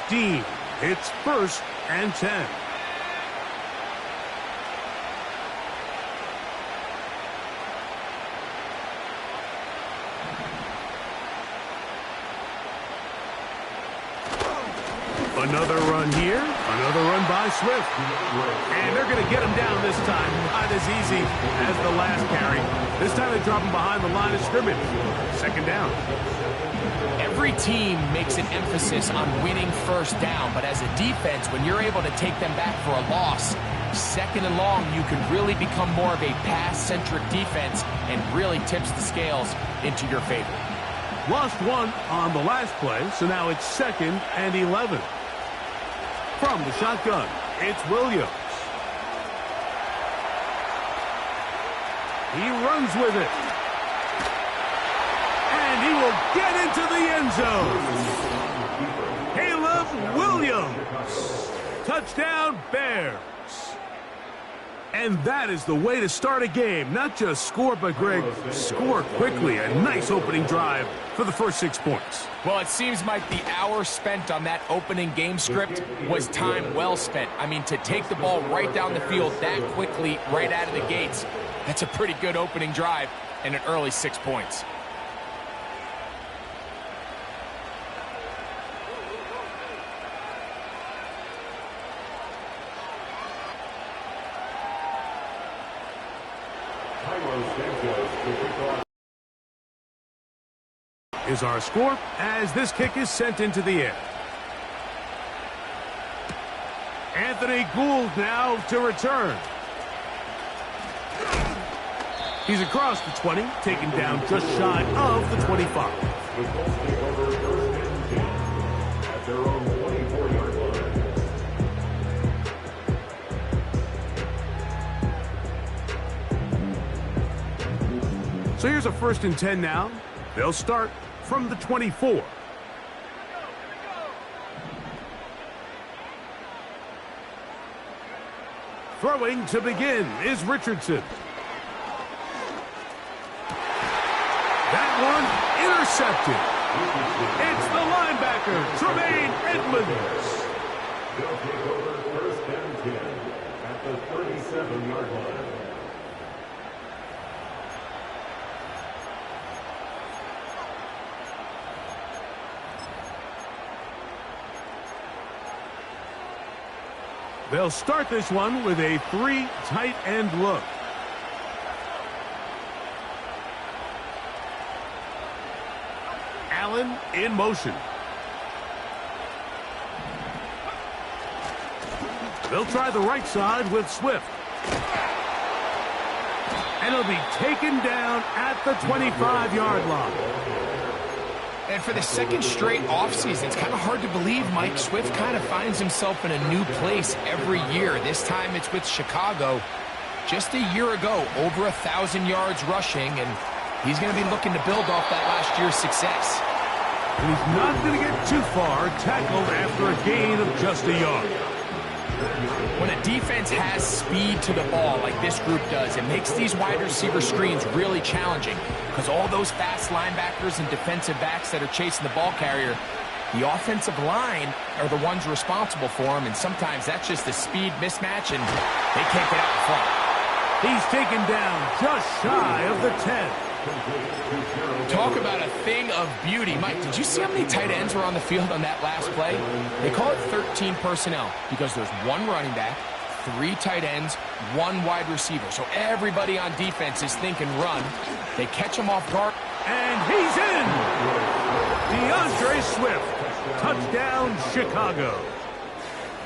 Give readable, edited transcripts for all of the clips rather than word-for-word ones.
15. It's 1st and 10. Another run here. Another run by Swift. And they're going to get him down this time. Not as easy as the last carry. This time they drop him behind the line of scrimmage. 2nd down. Every team makes an emphasis on winning 1st down, but as a defense, when you're able to take them back for a loss, 2nd and long, you can really become more of a pass-centric defense and really tips the scales into your favor. Lost one on the last play, so now it's 2nd and 11. From the shotgun, it's Williams. He runs with it. And he will get into the end zone. Caleb Williams. Touchdown, Bears. And that is the way to start a game. Not just score, but, Greg, score quickly. A nice opening drive for the first 6 points. Well, it seems like the hour spent on that opening game script was time well spent. I mean, to take the ball right down the field that quickly, right out of the gates, that's a pretty good opening drive and an early 6 points. Is our score as this kick is sent into the air. Anthony Gould now to return. He's across the 20, taken down just shy of the 25. At their own 24-yard line. So here's a 1st and 10 now. They'll start from the 24. Throwing to begin is Richardson. That one intercepted. It's the linebacker, Tremaine Edmonds. They'll take over 1st and 10 at the 37-yard line. They'll start this one with a 3 tight end look. Allen in motion. They'll try the right side with Swift. And he'll be taken down at the 25-yard line. And for the 2nd straight offseason, it's kind of hard to believe Mike Swift kind of finds himself in a new place every year. This time it's with Chicago. Just a year ago, over 1,000 yards rushing, and he's going to be looking to build off that last year's success. And he's not going to get too far tackled after a gain of just a yard. When a defense has speed to the ball like this group does, it makes these wide receiver screens really challenging because all those fast linebackers and defensive backs that are chasing the ball carrier, the offensive line are the ones responsible for them, and sometimes that's just a speed mismatch, and they can't get out in front. He's taken down just shy of the 10. Talk about a thing of beauty. Mike, did you see how many tight ends were on the field on that last play? They call it 13 personnel because there's 1 running back, 3 tight ends, 1 wide receiver. So everybody on defense is thinking run. They catch him off guard. And he's in! DeAndre Swift. Touchdown, Chicago.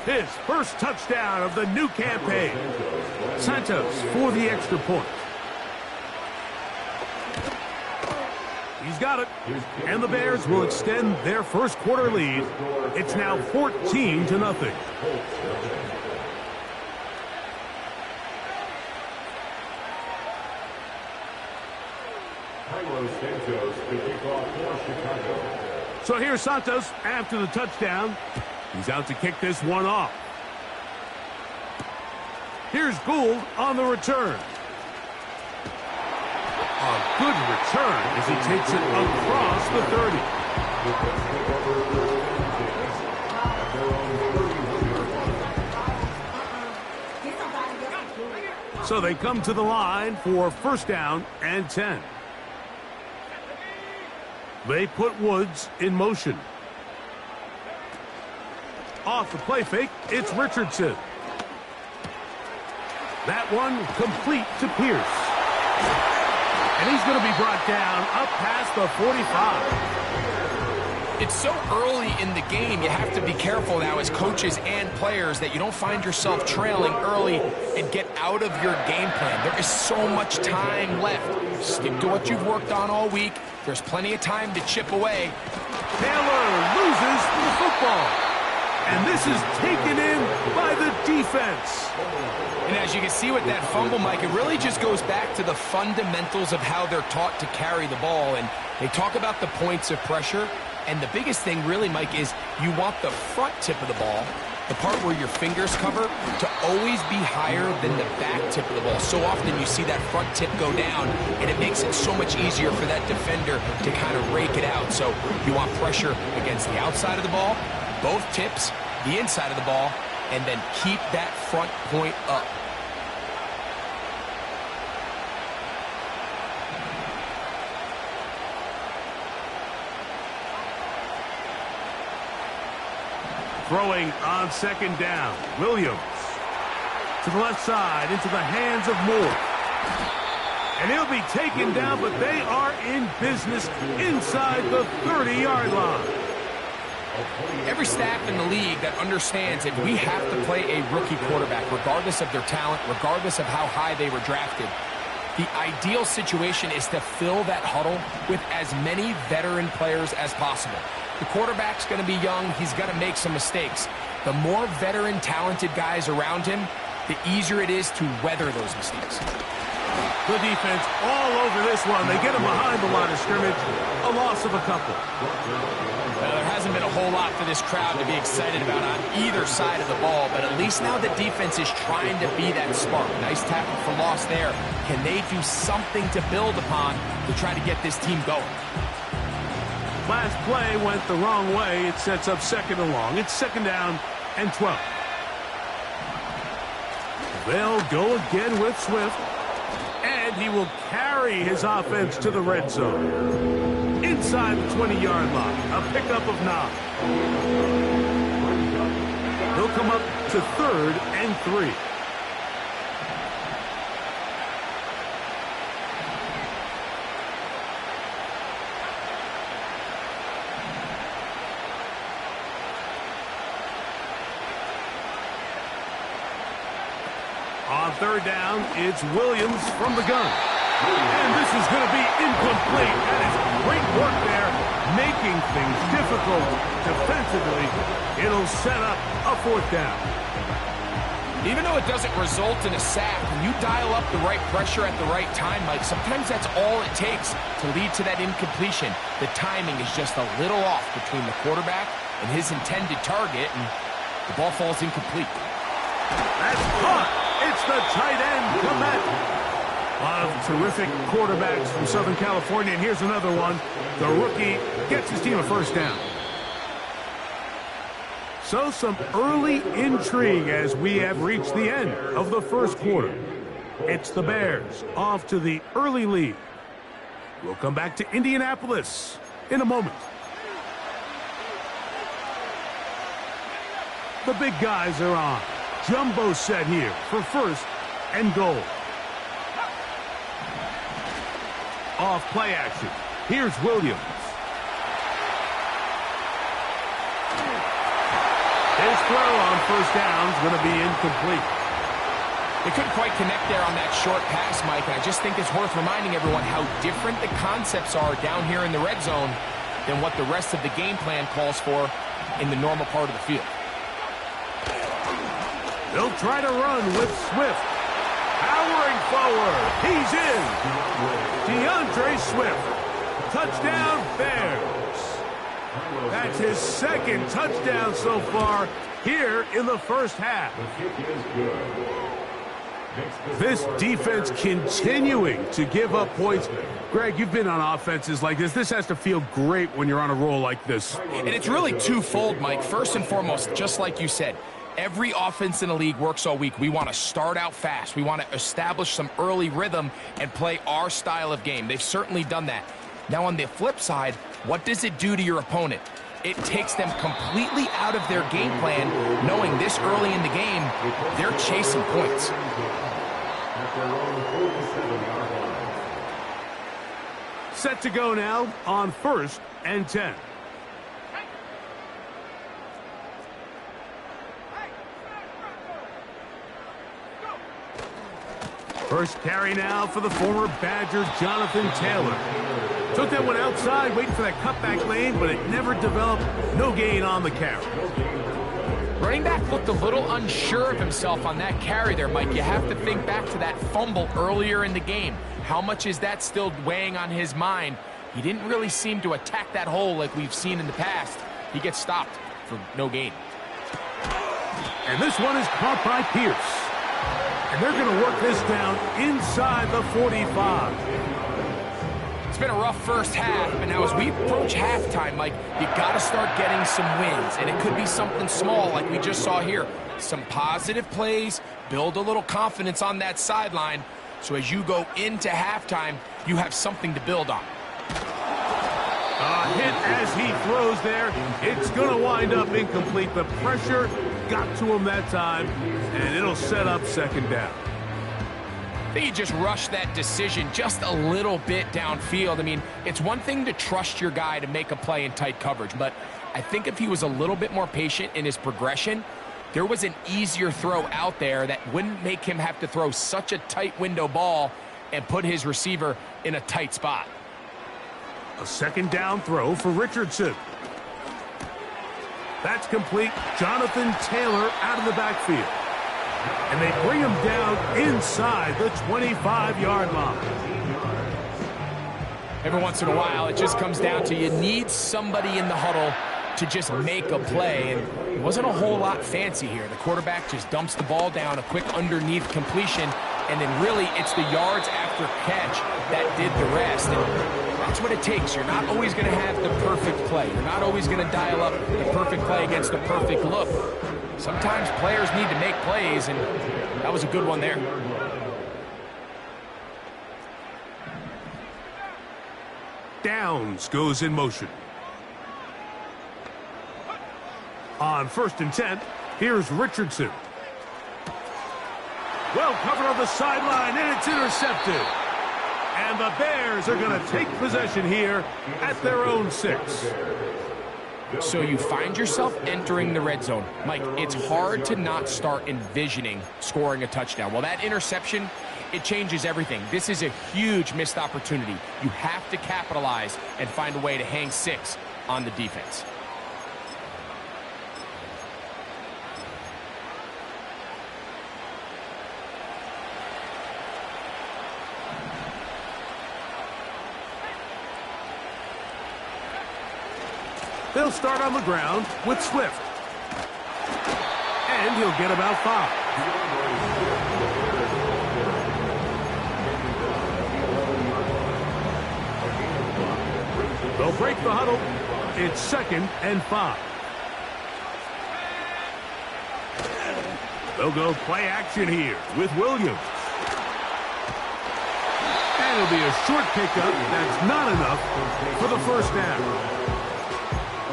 His first touchdown of the new campaign. Santos for the extra point. He's got it. And the Bears will extend their first quarter lead. It's now 14-0. So here's Santos after the touchdown. He's out to kick this one off. Here's Gould on the return. A good return as he takes it across the 30. So they come to the line for first down and 10. They put Woods in motion. Off the play fake, it's Richardson. That one complete to Pierce. And he's going to be brought down up past the 45. It's so early in the game, you have to be careful now as coaches and players that you don't find yourself trailing early and get out of your game plan. There is so much time left. Stick to what you've worked on all week. There's plenty of time to chip away. Taylor loses the football. And this is taken in by the defense. And as you can see with that fumble, Mike, it really just goes back to the fundamentals of how they're taught to carry the ball. And they talk about the points of pressure. And the biggest thing really, Mike, is you want the front tip of the ball, the part where your fingers cover, to always be higher than the back tip of the ball. So often you see that front tip go down, and it makes it so much easier for that defender to kind of rake it out. So you want pressure against the outside of the ball, both tips, the inside of the ball, and then keep that front point up. Throwing on second down, Williams. To the left side, into the hands of Moore. And he'll be taken down, but they are in business inside the 30-yard line. Every staff in the league that understands that we have to play a rookie quarterback, regardless of their talent, regardless of how high they were drafted. The ideal situation is to fill that huddle with as many veteran players as possible. The quarterback's going to be young. He's going to make some mistakes. The more veteran, talented guys around him, the easier it is to weather those mistakes. The defense all over this one. They get him behind the line of scrimmage. A loss of a couple. Now, there hasn't been a whole lot for this crowd to be excited about on either side of the ball, but at least now the defense is trying to be that spark. Nice tackle for loss there. Can they do something to build upon to try to get this team going? Last play went the wrong way. It sets up second and long. It's second down and 12. They'll go again with Swift. And he will carry his offense to the red zone. Inside the 20-yard line. A pickup of 9. He'll come up to third and 3. On third down, it's Williams from the gun. And this is going to be incomplete. That is great work there, making things difficult defensively. It'll set up a fourth down. Even though it doesn't result in a sack, when you dial up the right pressure at the right time, Mike, sometimes that's all it takes to lead to that incompletion. The timing is just a little off between the quarterback and his intended target, and the ball falls incomplete. That's caught. It's the tight end, Clement. A lot of terrific quarterbacks from Southern California, and here's another one. The rookie gets his team a first down. So some early intrigue as we have reached the end of the first quarter. It's the Bears off to the early lead. We'll come back to Indianapolis in a moment. The big guys are on. Jumbo set here for first and goal. Off play action. Here's Williams. His throw on first down is going to be incomplete. They couldn't quite connect there on that short pass, Mike, and I just think it's worth reminding everyone how different the concepts are down here in the red zone than what the rest of the game plan calls for in the normal part of the field. They'll try to run with Swift. Powering forward. He's in. DeAndre Swift. Touchdown, Bears. That's his second touchdown so far here in the first half. This defense continuing to give up points. Greg, you've been on offenses like this. This has to feel great when you're on a roll like this. And it's really twofold, Mike. First and foremost, just like you said, Every offense in the league works all week. We want to start out fast. We want to establish some early rhythm and play our style of game. They've certainly done that. Now, on the flip side, what does it do to your opponent? It takes them completely out of their game plan, knowing this early in the game, they're chasing points. Set to go now on 1st and 10. First carry now for the former Badger, Jonathan Taylor. Took that one outside, waiting for that cutback lane, but it never developed. No gain on the carry. Running back looked a little unsure of himself on that carry there, Mike. You have to think back to that fumble earlier in the game. How much is that still weighing on his mind? He didn't really seem to attack that hole like we've seen in the past. He gets stopped for no gain. And this one is caught by Pierce. And they're going to work this down inside the 45. It's been a rough first half, but now as we approach halftime, Mike, you got to start getting some wins. And it could be something small like we just saw here. Some positive plays, build a little confidence on that sideline. So as you go into halftime, you have something to build on. A hit as he throws there. It's going to wind up incomplete. The pressure got to him that time, and it'll set up 2nd down. I think he just rushed that decision just a little bit downfield. I mean, it's one thing to trust your guy to make a play in tight coverage, but I think if he was a little bit more patient in his progression, there was an easier throw out there that wouldn't make him have to throw such a tight window ball and put his receiver in a tight spot. A 2nd down throw for Richardson. That's complete. Jonathan Taylor out of the backfield. And they bring him down inside the 25-yard line. Every once in a while, it just comes down to you need somebody in the huddle to just make a play. And it wasn't a whole lot fancy here. The quarterback just dumps the ball down, a quick underneath completion, and then really it's the yards after catch that did the rest. And that's what it takes. You're not always going to have the perfect play. You're not always going to dial up the perfect play against the perfect look. Sometimes players need to make plays, and that was a good one there. Downs goes in motion. On 1st and 10, here's Richardson. Well covered on the sideline, and it's intercepted. And the Bears are going to take possession here at their own 6. So you find yourself entering the red zone. Mike, it's hard to not start envisioning scoring a touchdown. Well, that interception, it changes everything. This is a huge missed opportunity. You have to capitalize and find a way to hang 6 on the defense. They'll start on the ground with Swift. And he'll get about 5. They'll break the huddle. It's 2nd and 5. They'll go play action here with Williams. And it'll be a short pickup. That's not enough for the 1st down.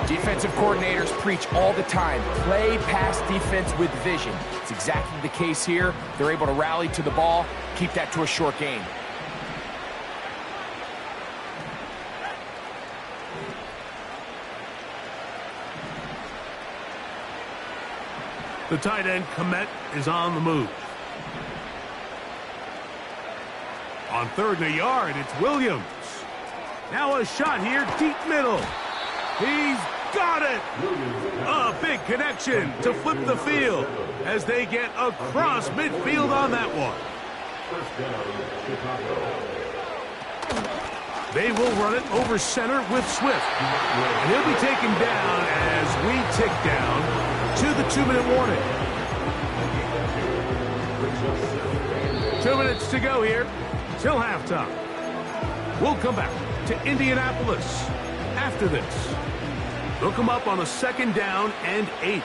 Defensive coordinators preach all the time, play pass defense with vision. It's exactly the case here. They're able to rally to the ball, keep that to a short gain. The tight end, Komet, is on the move. On 3rd and a yard, it's Williams. Now a shot here, deep middle. He's got it! A big connection to flip the field as they get across midfield on that one. They will run it over center with Swift. And he'll be taken down as we tick down to the 2-minute warning. 2 minutes to go here till halftime. We'll come back to Indianapolis after this. They'll come up on a 2nd down and 8.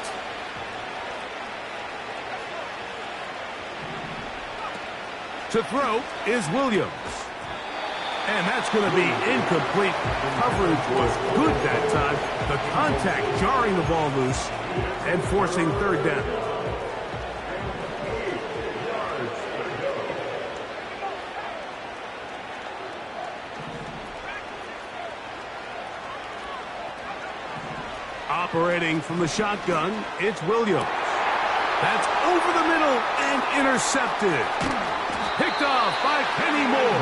To throw is Williams. And that's going to be incomplete. Coverage was good that time. The contact jarring the ball loose and forcing third down. Operating from the shotgun, it's Williams. That's over the middle and intercepted. Picked off by Kenny Moore.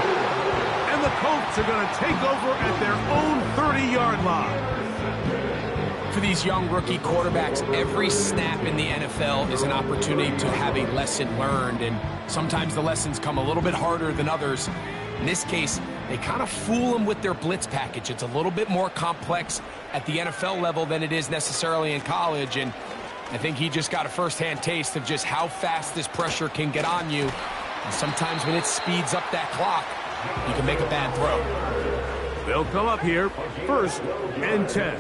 And the Colts are going to take over at their own 30-yard line. For these young rookie quarterbacks, every snap in the NFL is an opportunity to have a lesson learned, and sometimes the lessons come a little bit harder than others. In this case, they kind of fool them with their blitz package. It's a little bit more complex at the NFL level than it is necessarily in college, and I think he just got a first-hand taste of just how fast this pressure can get on you. And sometimes when it speeds up that clock, you can make a bad throw. They'll come up here, 1st and 10.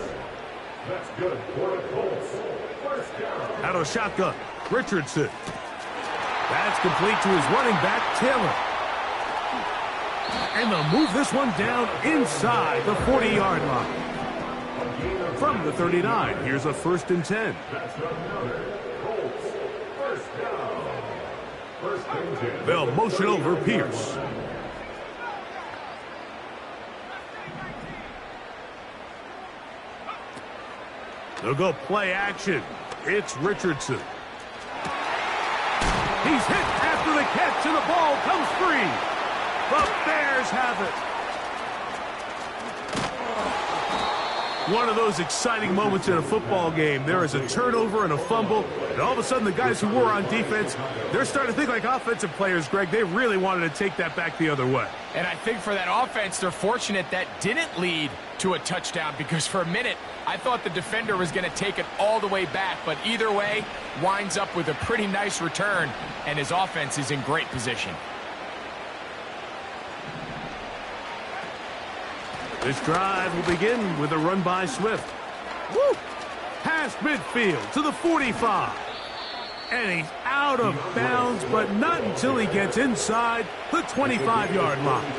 That's good for the Colts. First down. Out of shotgun, Richardson. That's complete to his running back, Taylor. And they'll move this one down inside the 40-yard line. From the 39, here's a 1st and 10. That's another Colts. First down. First and 10. They'll motion over Pierce. They'll go play action. It's Richardson. He's hit after the catch, and the ball comes free. The Bears have it. One of those exciting moments in a football game. There is a turnover and a fumble, and all of a sudden the guys who were on defense, they're starting to think like offensive players, Greg. They really wanted to take that back the other way. And I think for that offense, they're fortunate that didn't lead to a touchdown, because for a minute, I thought the defender was going to take it all the way back, but either way, winds up with a pretty nice return, and his offense is in great position. This drive will begin with a run by Swift. Woo! Past midfield to the 45. And he's out of bounds, but not until he gets inside the 25-yard line.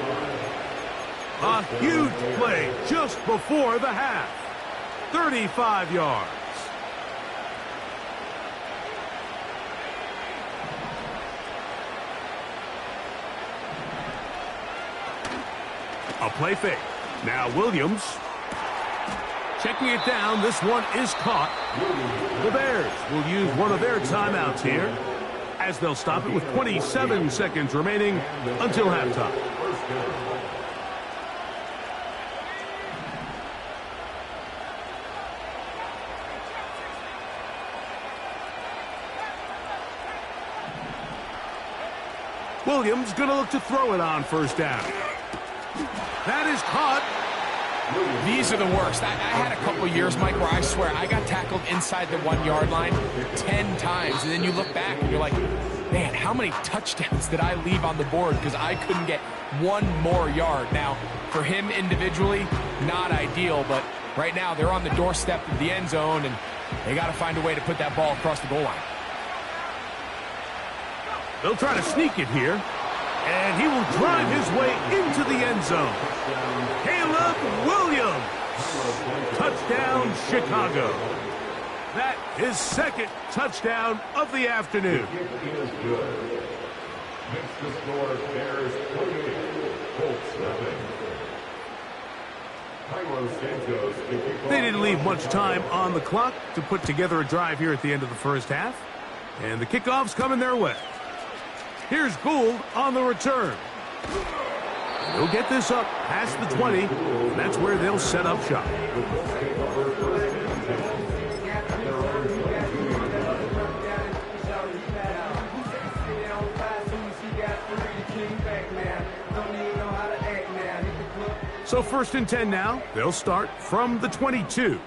A huge play just before the half. 35 yards. A play fake. Now Williams. Checking it down. This one is caught. The Bears will use one of their timeouts here, as they'll stop it with 27 seconds remaining until halftime. Williams going to look to throw it on 1st down. That is caught. These are the worst. I had a couple years, Mike, where I swear I got tackled inside the 1-yard line 10 times. And then you look back and you're like, man, how many touchdowns did I leave on the board because I couldn't get one more yard? Now, for him individually, not ideal, but right now they're on the doorstep of the end zone, and they got to find a way to put that ball across the goal line. They'll try to sneak it here, and he will drive his way into the end zone. Caleb Williams. Touchdown, Chicago. That is 2nd touchdown of the afternoon. Next to score, Bears 28, Colts nothing. They didn't leave much time on the clock to put together a drive here at the end of the 1st half. And the kickoff's coming their way. Here's Gould on the return. They'll get this up past the 20, and that's where they'll set up shop. So 1st and 10 now. They'll start from the 22.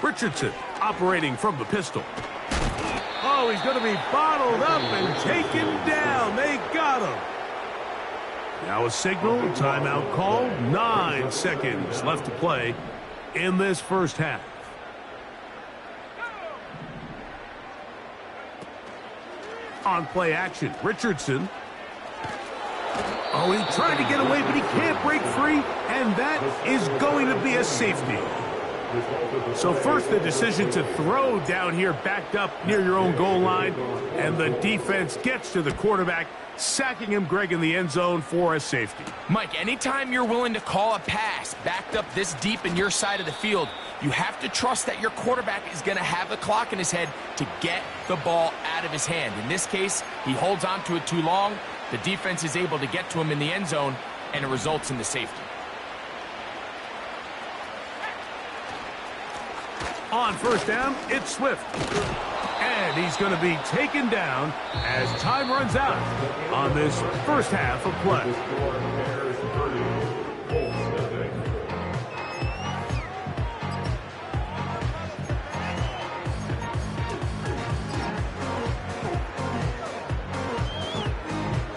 Richardson operating from the pistol. Oh, he's going to be bottled up and taken down. They got him. Now a signal, timeout call, 9 seconds left to play in this first half. On play action, Richardson. Oh, he tried to get away, but he can't break free, and that is going to be a safety. So first, the decision to throw down here backed up near your own goal line, and the defense gets to the quarterback, sacking him, Greg, in the end zone for a safety. Mike, anytime you're willing to call a pass backed up this deep in your side of the field, you have to trust that your quarterback is going to have the clock in his head to get the ball out of his hand. In this case, he holds on to it too long. The defense is able to get to him in the end zone, and it results in the safety. On first down, it's Swift. And he's going to be taken down as time runs out on this first half of play.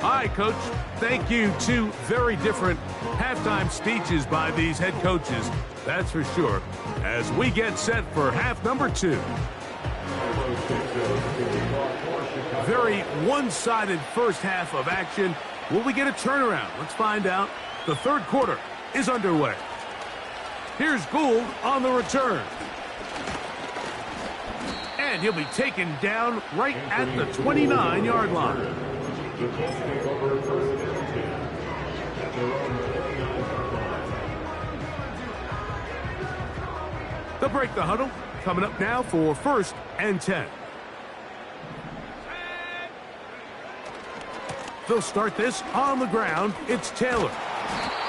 Hi, Coach. Thank you. Two very different halftime speeches by these head coaches, that's for sure, as we get set for half number 2. Very one-sided first half of action. Will we get a turnaround? Let's find out. The third quarter is underway. Here's Gould on the return. And he'll be taken down right at the 29-yard line. The Colts take over first and 10 at their own 29-yard line. They'll break the huddle. Coming up now for first and 10. They'll start this on the ground. It's Taylor.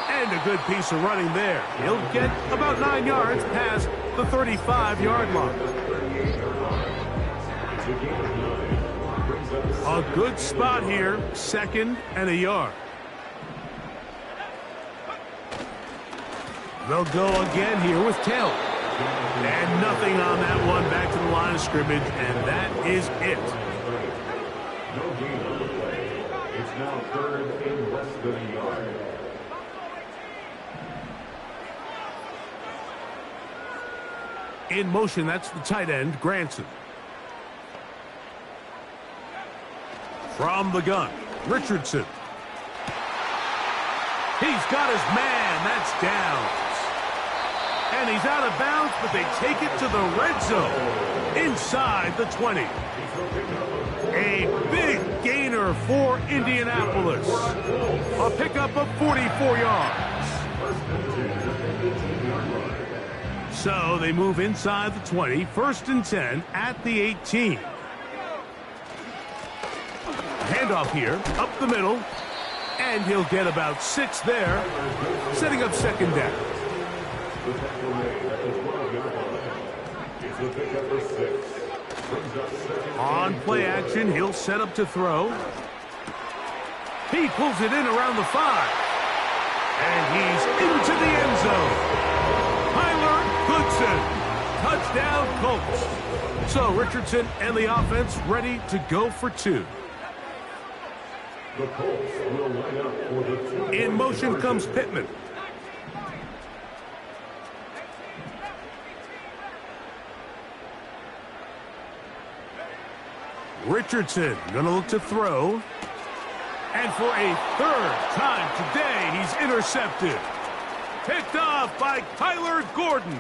And a good piece of running there. He'll get about 9 yards past the 35-yard line. A good spot here, 2nd and a yard. They'll go again here with Taylor. And nothing on that one, back to the line of scrimmage, and that is it. No gain on the play. It's now 3rd and less than a yard. In motion, that's the tight end, Granson. From the gun, Richardson. He's got his man. That's down. And he's out of bounds, but they take it to the red zone inside the 20. A big gainer for Indianapolis. A pickup of 44 yards. So they move inside the 20, 1st and 10 at the 18. Handoff here, up the middle, and he'll get about 6 there, setting up 2nd down. On play action, he'll set up to throw. He pulls it in around the 5, and he's into the end zone. Tyler Goodson, touchdown Colts. So Richardson and the offense ready to go for 2. The Colts will line up for the in motion comes Pittman. Richardson going to look to throw. And for a 3rd time today, he's intercepted. Picked off by Tyler Gordon.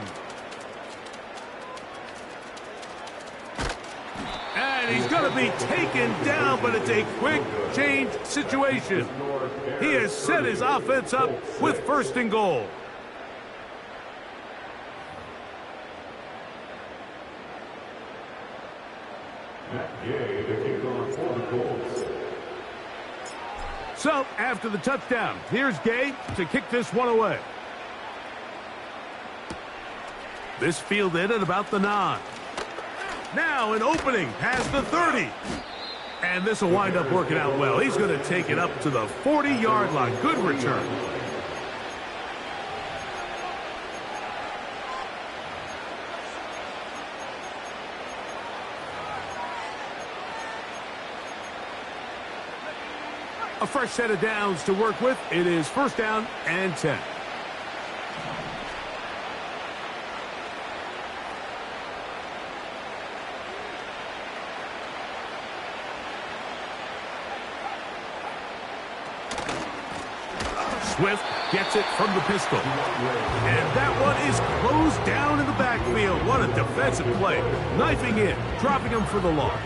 And he's going to be taken down, but it's a quick change situation. He has set his offense up with 1st and goal. So, after the touchdown, here's Gay to kick this one away. This fielded at about the 9. Now an opening past the 30. And this will wind up working out well. He's going to take it up to the 40-yard line. Good return. A fresh set of downs to work with. It is 1st down and 10. Swift gets it from the pistol. And that one is closed down in the backfield. What a defensive play. Knifing in, dropping him for the loss.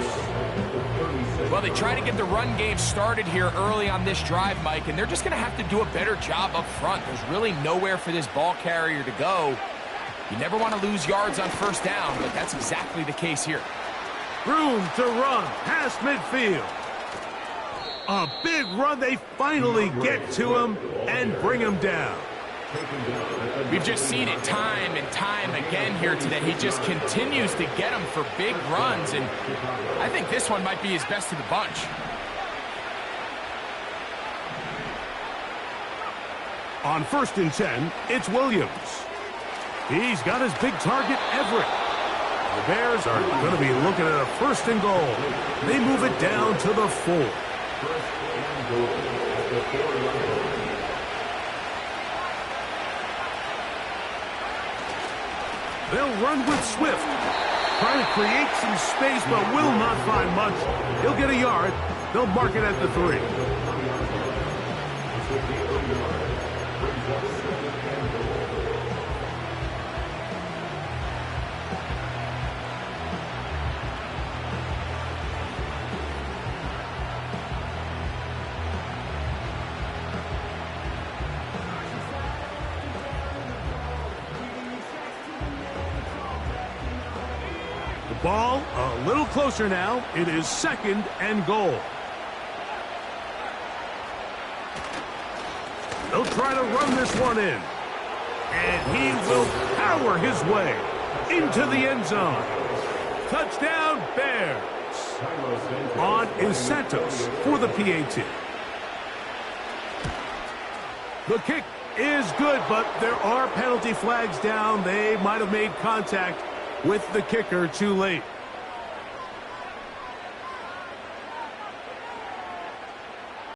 Well, they try to get the run game started here early on this drive, Mike, and they're just going to have to do a better job up front. There's really nowhere for this ball carrier to go. You never want to lose yards on first down, but that's exactly the case here. Room to run past midfield. A big run. They finally get to him and bring him down. We've just seen it time and time again here today. He just continues to get them for big runs, and I think this one might be his best of the bunch. On 1st and 10, it's Williams. He's got his big target, Everett. The Bears are going to be looking at a 1st and goal. They move it down to the 4. They'll run with Swift. Trying to create some space, but will not find much. He'll get a yard. They'll mark it at the 3. Ball a little closer now. It is 2nd and goal. They'll try to run this one in. And he will power his way into the end zone. Touchdown, Bears. On is Santos for the PAT. The kick is good, but there are penalty flags down. They might have made contact with the kicker too late.